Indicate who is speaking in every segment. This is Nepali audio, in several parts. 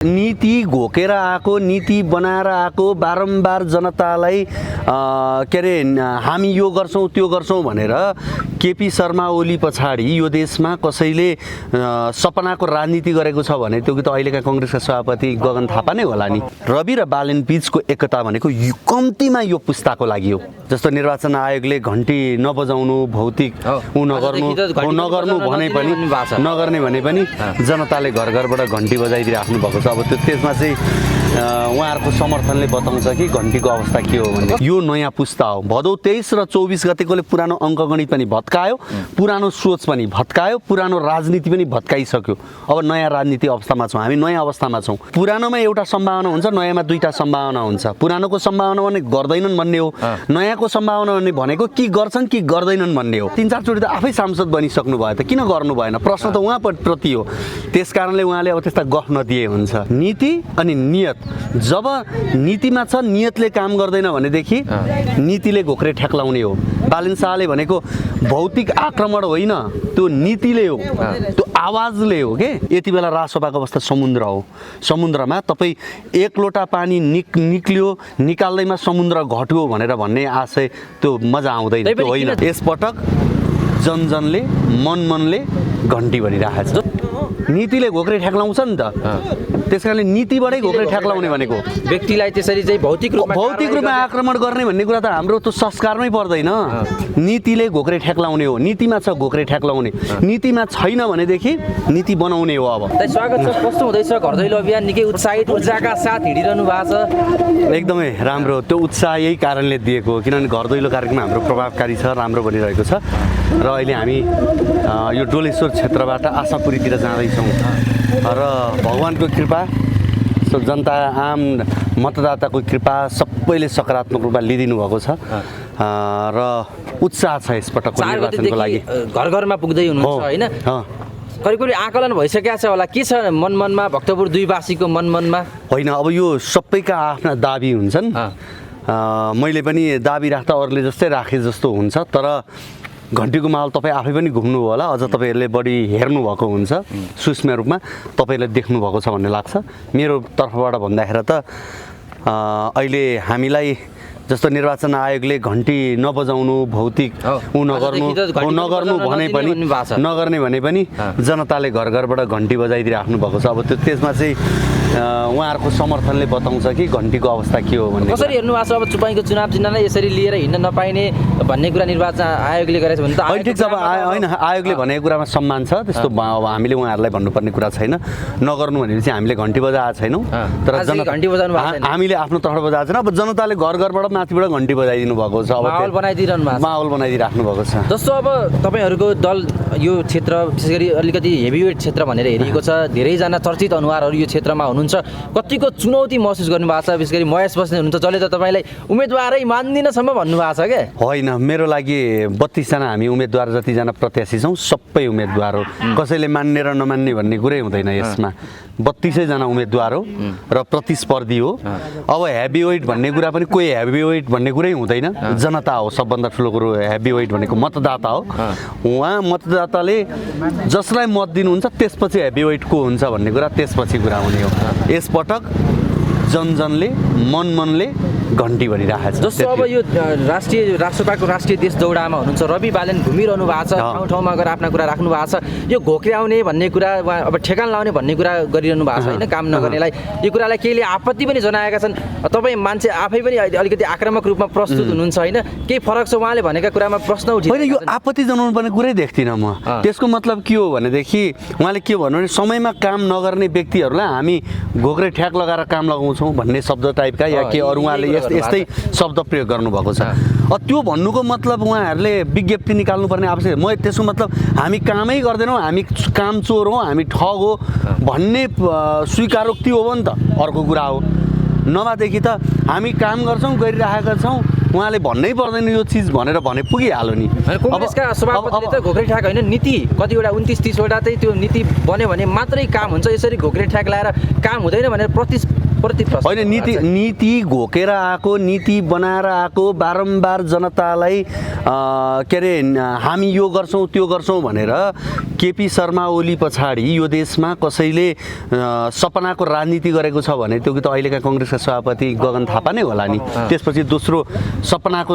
Speaker 1: नीति घोकेर आएको, नीति बनाएर आएको, बारम्बार जनतालाई के अरे हामी यो गर्छौँ त्यो गर्छौँ भनेर केपी शर्मा ओली पछाडि यो देशमा कसैले सपनाको राजनीति गरेको छ भने त्यो त अहिलेका कङ्ग्रेसका सभापति गगन थापा नै होला नि। रवि र बालेन बीचको एकता भनेको कम्तीमा यो पुस्ताको लागि हो। जस्तो निर्वाचन आयोगले घन्टी नबजाउनु, भौतिक नगर्नु नगर्ने भने पनि जनताले घर घरबाट घन्टी बजाइदिराख्नु भएको छ। अब त्यसमा चाहिँ उहाँहरूको समर्थनले बताउँछ कि घन्टीको अवस्था के हो भने यो नयाँ पुस्ता हो। भदौ 23 र 24 गतेकोले पुरानो अङ्कगणित पनि भत्कायो, पुरानो सोच पनि भत्कायो, पुरानो राजनीति पनि भत्काइसक्यो। अब नयाँ राजनीति अवस्थामा छौँ, हामी नयाँ अवस्थामा छौँ। पुरानोमा एउटा सम्भावना हुन्छ, नयाँमा दुईटा सम्भावना हुन्छ। पुरानोको सम्भावना भने गर्दैनन् भन्ने हो, नयाँको सम्भावना भनेको कि गर्छन् कि गर्दैनन् भन्ने हो। 3-4 चोटि त आफै सांसद बनिसक्नु भयो, त किन गर्नु भएन? प्रश्न त उहाँप्रति हो। त्यस कारणले उहाँले अब त्यस्ता गफ नदिए हुन्छ। नीति अनि नियत, जब नीतिमा छ नियतले काम गर्दैन भनेदेखि नीतिले घोक्रे ठ्याक्लाउने हो। बालेन शाहले भनेको भौतिक आक्रमण होइन, त्यो नीतिले हो, त्यो आवाजले हो के। यति बेला राजसभाको अवस्था समुद्र हो। समुद्रमा तपाईँ एक लोटा पानी निक्लियो, निकाल्दैमा समुद्र घट्यो भनेर भन्ने आशय त्यो मजा आउँदैन, त्यो होइन। यसपटक जनजनले मनले घन्टी भनिरहेको छ। नीतिले घोक्रे ठ्याक्लाउँछ नि त, त्यस कारणले नीतिबाटै घोक्रे ठ्याक्लाउने भनेको
Speaker 2: व्यक्तिलाई त्यसरी चाहिँ भौतिक
Speaker 1: रूपमा आक्रमण गर्ने भन्ने कुरा त हाम्रो त संस्कारमै पर्दैन। नीतिले घोक्रे ठ्याक्लाउने हो, नीतिमा छ घोक्रे ठ्याक्लाउने, नीतिमा छैन भनेदेखि नीति बनाउने हो। अब
Speaker 2: स्वागत छ। कस्तो हुँदैछ घर दैलो अभियान? निकै उत्साहित ऊर्जाका साथ हिँडिरहनु भएको छ।
Speaker 1: एकदमै राम्रो, त्यो उत्साह यही कारणले दिएको हो किनभने घर दैलो कार्यक्रम हाम्रो प्रभावकारी छ, राम्रो बनिरहेको छ। र अहिले हामी यो डोलेश्वर क्षेत्रबाट आशापुरीतिर जाँदैछौँ र भगवानको कृपा, जनता आम मतदाताको कृपा सबैले सकारात्मक रूपमा लिइदिनु भएको छ र उत्साह छ यसपटकको निर्वाचनको लागि।
Speaker 2: घर घरमा पुग्दै हुनुहुन्छ होइन? करिब आकलन भइसकेको छ होला, के छ मनमा, भक्तपुर 2 वासीको मनमा?
Speaker 1: होइन, अब यो सबैका आफ्ना दाबी हुन्छन्। मैले पनि दाबी राख्दा अरूले जस्तै राखे जस्तो हुन्छ, तर घन्टीको माहौल तपाईँ आफै पनि घुम्नुभयो होला, अझ तपाईँहरूले बढी हेर्नुभएको हुन्छ, सूक्ष्म रूपमा तपाईँले देख्नुभएको छ भन्ने लाग्छ। मेरो तर्फबाट भन्दाखेरि त अहिले हामीलाई जस्तो निर्वाचन आयोगले घन्टी नबजाउनु, भौतिक नगर्ने भने पनि जनताले घर घरबाट घन्टी बजाइदिराख्नु भएको छ। अब त्यसमा चाहिँ उहाँहरूको समर्थनले बताउँछ कि घन्टीको अवस्था के हो भन्ने।
Speaker 2: कसरी हेर्नु भएको छ? अब चुपाईको चुनाव चिन्हलाई यसरी लिएर हिँड्न नपाइने भन्ने कुरा निर्वाचन आयोगले गरेछ भने त
Speaker 1: ठिक छ। अब होइन, आयोगले भनेको कुरामा सम्मान छ, त्यस्तो अब हामीले उहाँहरूलाई भन्नुपर्ने कुरा छैन। नगर्नु भनेपछि हामीले घन्टी बजाएको छैनौँ, तर हामीले आफ्नो तर्फबाट बजाएको छैन। अब जनताले घर घरबाट माथिबाट घन्टी बजाइदिनु भएको छ, अब माहौल बनाइदिराख्नु भएको छ।
Speaker 2: जस्तो अब तपाईँहरूको दल यो क्षेत्र विशेष गरी अलिकति हेभीवेट क्षेत्र भनेर हेरिएको छ, धेरैजना चर्चित अनुहारहरू यो क्षेत्रमा हुनुहुन्छ। कतिको चुनौती महसुस गर्नुभएको छ? विशेष गरी महेश बस्ने हुनुहुन्छ, जसले त तपाईँलाई उम्मेदवारै मान्दिनसम्म भन्नुभएको छ क्या?
Speaker 1: होइन, मेरो लागि 32 जना हामी उम्मेदवार जतिजना प्रत्याशी छौँ सबै उम्मेदवार हो, कसैले मान्ने र नमान्ने भन्ने कुरै हुँदैन यसमा। 32 जना उम्मेदवार हो र प्रतिस्पर्धी हो। अब हेभीवेट भन्ने कुरा पनि कोही हेभीवेट भन्ने कुरै हुँदैन, जनता हो सबभन्दा ठुलो कुरो। हेभीवेट भनेको मतदाता हो, उहाँ मतदाताले जसलाई मत दिनुहुन्छ त्यसपछि हेभीवेट को हुन्छ भन्ने कुरा त्यसपछि कुरा हुने हो। यसपटक जनजनले मनले घन्टी भनिरहेको छ।
Speaker 2: जस्तो अब यो राष्ट्रिय राष्ट्रपाको राष्ट्रिय देश दौडामा हुनुहुन्छ, रवि बालेन घुमिरहनु भएको छ, ठाउँ ठाउँमा गएर आफ्ना कुरा राख्नु भएको छ। यो घोक्र्याउने भन्ने कुरा, अब ठेगान लाउने भन्ने कुरा गरिरहनु भएको छ होइन, काम नगर्नेलाई। यो कुरालाई केहीले आपत्ति पनि जनाएका छन्। तपाईँ मान्छे आफै पनि अलिकति आक्रामक रूपमा प्रस्तुत हुनुहुन्छ होइन, केही फरक छ उहाँले भनेका कुरामा प्रश्न उठिन्छ।
Speaker 1: होइन, यो आपत्ति जनाउनु पर्ने कुरै देख्दिनँ म। त्यसको मतलब के हो भनेदेखि उहाँले के भन्नु भने समयमा काम नगर्ने व्यक्तिहरूलाई हामी घोक्रे ठ्याक लगाएर काम लगाउँछौँ भन्ने शब्द टाइपका या के अरू उहाँले यस्तै शब्द प्रयोग गर्नुभएको छ। त्यो भन्नुको मतलब उहाँहरूले विज्ञप्ति निकाल्नुपर्ने आवश्यक। म त्यसको मतलब हामी कामै गर्दैनौँ, हामी काम चोर हौँ, हामी ठग हो भन्ने स्वीकारोक्ति हो नि त, अर्को कुरा हो। नभएदेखि त हामी काम गर्छौँ, गरिरहेका छौँ, उहाँले भन्नै पर्दैन यो चिज भनेर भने पुगिहाल्यो नि।
Speaker 2: कङ्ग्रेसका सभापतिले त घोक्रे ठ्याक होइन, नीति कतिवटा 29-30 वटा चाहिँ त्यो नीति बन्यो भने मात्रै काम हुन्छ, यसरी घोक्रे ठ्याक लाएर काम हुँदैन भनेर प्रति प्रश्न
Speaker 1: होइन नीति घोकेर आएको नीति बनाएर आएको बारम्बार जनतालाई के अरे हामी यो गर्छौँ त्यो गर्छौँ भनेर केपी शर्मा ओली पछाडि यो देशमा कसैले सपनाको राजनीति गरेको छ भने त्यो त अहिलेका कङ्ग्रेसका सभापति गगन थापा नै होला नि। त्यसपछि दोस्रो सपनाको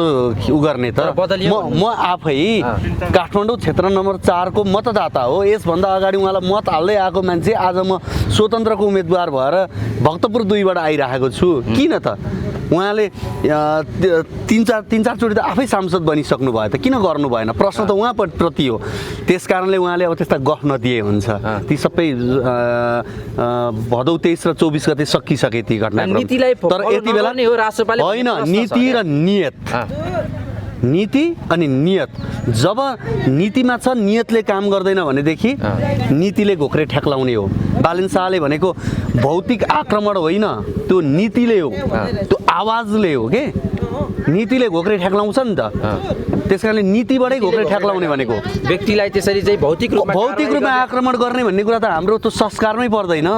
Speaker 1: उ गर्ने त म आफै काठमाडौँ क्षेत्र नम्बर 4 को मतदाता हो। यसभन्दा अगाडि उहाँलाई मत हाल्दै आएको मान्छे आज म स्वतन्त्रको उम्मेदवार भएर भक्तपुर 2बाट आइरहेको छु। किन त उहाँले तीन चार चोटि त आफै सांसद बनिसक्नु भयो त किन गर्नु भएन? प्रश्न त उहाँप्रति हो। त्यस कारणले उहाँले अब त्यस्ता गफ नदिए हुन्छ। ती सबै भदौ 23 र 24 गते सकिसके ती घटनाक्रम। तर यति बेला होइन नीति र नियत, नीति अनि नियत। जब नीतिमा छ नियतले काम गर्दैन भनेदेखि नीतिले घोक्रे ठेक्लाउने हो। बालेन शाहले भनेको भौतिक आक्रमण होइन, त्यो नीतिले हो, त्यो आवाजले हो के। नीतिले घोक्रे ठेक्लाउँछ नि त। त्यसकारणले नीतिबाटै घोक्रे ठेक्लाउने भनेको
Speaker 2: व्यक्तिलाई त्यसरी चाहिँ भौतिक
Speaker 1: रूपमा आक्रमण गर्ने भन्ने कुरा त हाम्रो त्यो संस्कारमै पर्दैन।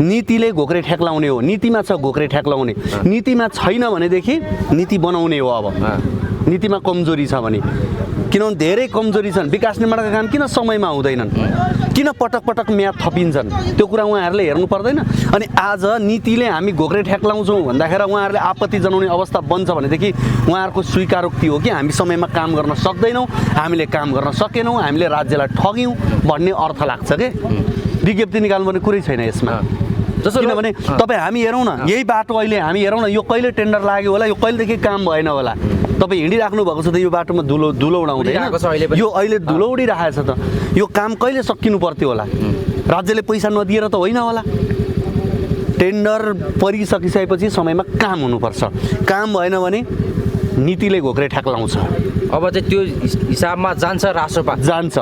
Speaker 1: नीतिले घोक्रे ठेक्लाउने हो। नीतिमा छ घोक्रे ठेक्लाउने, नीतिमा छैन भनेदेखि नीति बनाउने हो। अब नीतिमा कमजोरी छ भने, किनभने धेरै कमजोरी छन्। विकास निर्माणका काम किन समयमा हुँदैनन्, किन पटक पटक म्याद थपिन्छन्, त्यो कुरा उहाँहरूले हेर्नु पर्दैन। अनि आज नीतिले हामी घोक्रे ठेक्लाउँछौँ भन्दाखेरि उहाँहरूले आपत्ति जनाउने अवस्था बन्छ भनेदेखि उहाँहरूको स्वीकारोक्ति हो कि हामी समयमा काम गर्न सक्दैनौँ, हामीले काम गर्न सकेनौँ, हामीले राज्यलाई ठग्यौँ भन्ने अर्थ लाग्छ के। विज्ञप्ति निकाल्नुपर्ने कुरै छैन यसमा। किनभने तपाईँ हामी हेरौँ न, यही बाटो अहिले हामी हेरौँ न, यो कहिले टेन्डर लाग्यो होला, यो कहिलेदेखि काम भएन होला। तपाईँ हिँडिराख्नु भएको छ त यो बाटोमा धुलो उडाउँदैन, यो अहिले धुलो उडिरहेको छ त। यो काम कहिले सकिनु पर्थ्यो होला? राज्यले पैसा नदिएर त होइन होला। टेन्डर परिसकिसकेपछि समयमा काम हुनुपर्छ। काम भएन भने नीतिले घोक्रे ठेक्लाउँछ।
Speaker 2: अब चाहिँ त्यो हिसाबमा जान्छ रासोपा,
Speaker 1: जान्छ।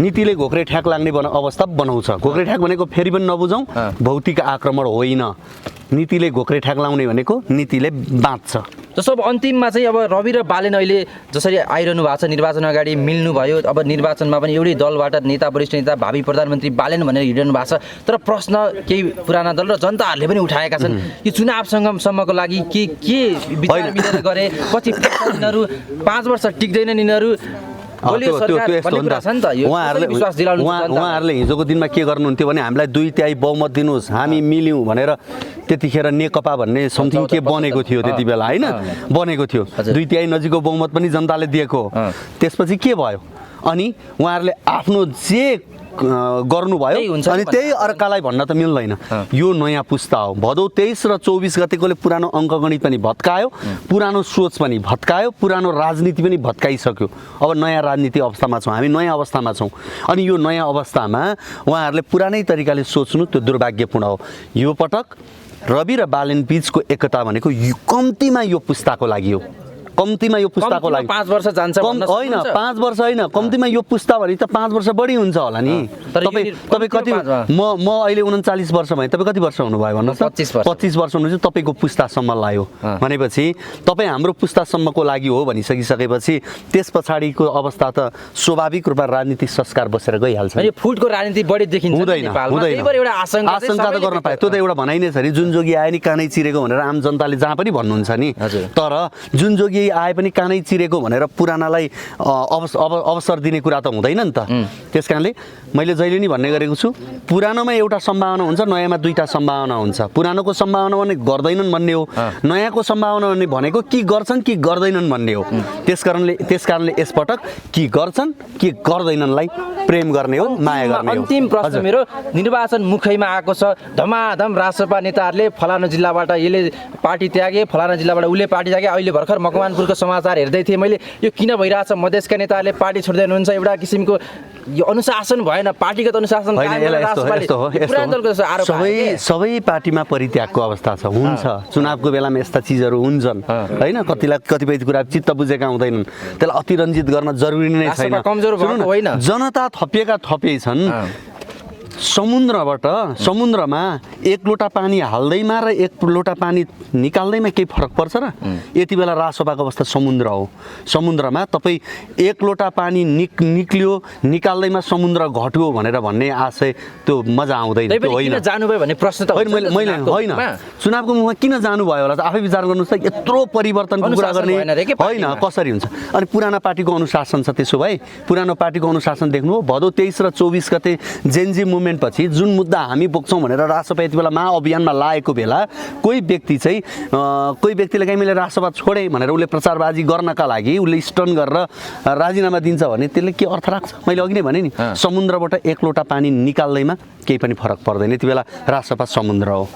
Speaker 1: नीतिले घोक्रे ठ्याक लाग्ने अवस्था बनाउँछ। घोक्रे ठ्याक भनेको फेरि पनि नबुझौँ, भौतिक आक्रमण होइन। नीतिले घोक्रे ठ्याक लाउने भनेको नीतिले बाँच्छ।
Speaker 2: जस्तो अब अन्तिममा चाहिँ अब रवि र बालेन अहिले जसरी आइरहनु भएको छ, निर्वाचन अगाडि मिल्नुभयो। अब निर्वाचनमा पनि एउटै दलबाट नेता, वरिष्ठ नेता, भावी प्रधानमन्त्री बालेन भनेर हिँडिरहनु भएको छ। तर प्रश्न केही पुराना दल र जनताहरूले पनि उठाएका छन्, यो चुनावसम्मको लागि के विचार विचार गरे, पछि यिनीहरू 5 वर्ष टिक्दैनन् यिनीहरू।
Speaker 1: उहाँहरूले हिजोको दिनमा के गर्नुहुन्थ्यो भने हामीलाई 2/3 बहुमत दिनुहोस्, हामी मिल्यौँ भनेर त्यतिखेर नेकपा भन्ने समथिङ के बनेको थियो त्यति बेला, होइन? बनेको थियो। 2/3 नजिकको बहुमत पनि जनताले दिएको। त्यसपछि के भयो? अनि उहाँहरूले आफ्नो जे गर्नुभयो अनि त्यही अर्कालाई भन्न त मिल्दैन। यो नयाँ पुस्ता हो। भदौ 23 र 24 गतेकोले पुरानो अङ्कगणित पनि भत्कायो, पुरानो सोच पनि भत्कायो, पुरानो राजनीति पनि भत्काइसक्यो। अब नयाँ राजनीति अवस्थामा छौँ हामी, नयाँ अवस्थामा छौँ। अनि यो नयाँ अवस्थामा उहाँहरूले पुरानै तरिकाले सोच्नु त्यो दुर्भाग्यपूर्ण हो। यो पटक रवि र बालेन बीचको एकता भनेको कम्तीमा यो पुस्ताको लागि हो। कम्तीमा यो पुस्ताको लागि
Speaker 2: 5 वर्ष जान्छ
Speaker 1: होइन, 5 वर्ष होइन, कम्तीमा यो पुस्ता भने त 5 वर्ष बढी हुन्छ होला नि। तपाईँ कति? म अहिले 39 वर्ष भएँ, तपाईँ कति वर्ष हुनुभयो भन्नुहोस्? 25 वर्ष हुनुहुन्छ। तपाईँको पुस्तासम्म लाग्यो भनेपछि तपाईँ हाम्रो पुस्तासम्मको लागि हो भनिसकिसकेपछि त्यस पछाडिको अवस्था त स्वाभाविक रूपमा राजनीतिक संस्कार बसेर गइहाल्छ।
Speaker 2: यो फुटको राजनीति बढी देखिन्छ
Speaker 1: हुँदैन। एउटा आशंका त गर्न पाए, त्यो त एउटा भनाइ नै छ नि। जुन जोगी आए नि कानै चिरेको भनेर आम जनताले जहाँ पनि भन्नुहुन्छ नि। तर जुन जोगी आए पनि कानै चिरेको भनेर पुरानालाई अवसर दिने कुरा त हुँदैन नि त। त्यस कारणले मैले जहिले नि भन्ने गरेको छु, पुरानोमा एउटा सम्भावना हुन्छ, नयाँमा 2टा सम्भावना हुन्छ। पुरानोको सम्भावना भने गर्दैनन् भन्ने हो, नयाँको सम्भावना भनेको कि गर्छन् कि गर्दैनन् भन्ने हो। त्यस कारणले यसपटक कि गर्छन् कि गर्दैनन्लाई प्रेम गर्ने हो, माया गर्ने हो।
Speaker 2: अन्तिम प्रश्न मेरो, निर्वाचन मुखैमा आएको छ, धमाधम राजसभा नेताहरूले फलाना जिल्लाबाट यसले पार्टी त्यागे, फलाना जिल्लाबाट उसले पार्टी त्यागे। अहिले भर्खर मकवानपुरको समाचार हेर्दै थिएँ मैले, यो किन भइरहेछ? मधेसका नेताहरूले पार्टी छोड्दै हुनुहुन्छ, एउटा किसिमको यो अनुशासन भएन, पार्टीगत अनुशासन
Speaker 1: सबै पार्टीमा परित्यागको अवस्था छ, हुन्छ। चुनावको बेलामा यस्ता चिजहरू हुन्छन्, होइन? कतिपय कुरा चित्त बुझेका हुँदैनन्, त्यसलाई अतिरञ्जित गर्न जरुरी नै छैन। जनता थपिएका थपिए छन्। समुद्रमा 1 लोटा पानी हाल्दैमा र 1 लोटा पानी निकाल्दैमा केही फरक पर्छ र? यति बेला राजसभाको अवस्था समुद्र हो। समुद्रमा तपाईँ 1 लोटा पानी निक्ल्यो, निकाल्दैमा समुद्र घट्यो भनेर भन्ने आशय त्यो मजा आउँदैन, त्यो होइन।
Speaker 2: जानुभयो भन्ने प्रश्न त
Speaker 1: मैले होइन, चुनावको मुखमा किन जानुभयो होला, आफै विचार गर्नुहोस् त। यत्रो परिवर्तनको कुरा गर्ने होइन, कसरी हुन्छ? अनि पुरानो पार्टीको अनुशासन छ। त्यसो भए पुरानो पार्टीको अनुशासन देख्नु, भदौ 23 र 24 गते जेनजी मुभमेन्ट पछि जुन मुद्दा हामी बोक्छौँ भनेर राजसभा यति बेला महाअभियानमा लागेको बेला कोही व्यक्तिले चाहिँ मैले राजसभा छोडेँ भनेर उसले प्रचारबाजी गर्नका लागि उसले स्टन गरेर राजीनामा दिन्छ भने त्यसले के अर्थ राख्छ? मैले अघि नै भने नि, समुद्रबाट 1 लोटा पानी निकाल्दैमा केही पनि फरक पर्दैन। यति बेला राजसभा समुद्र हो।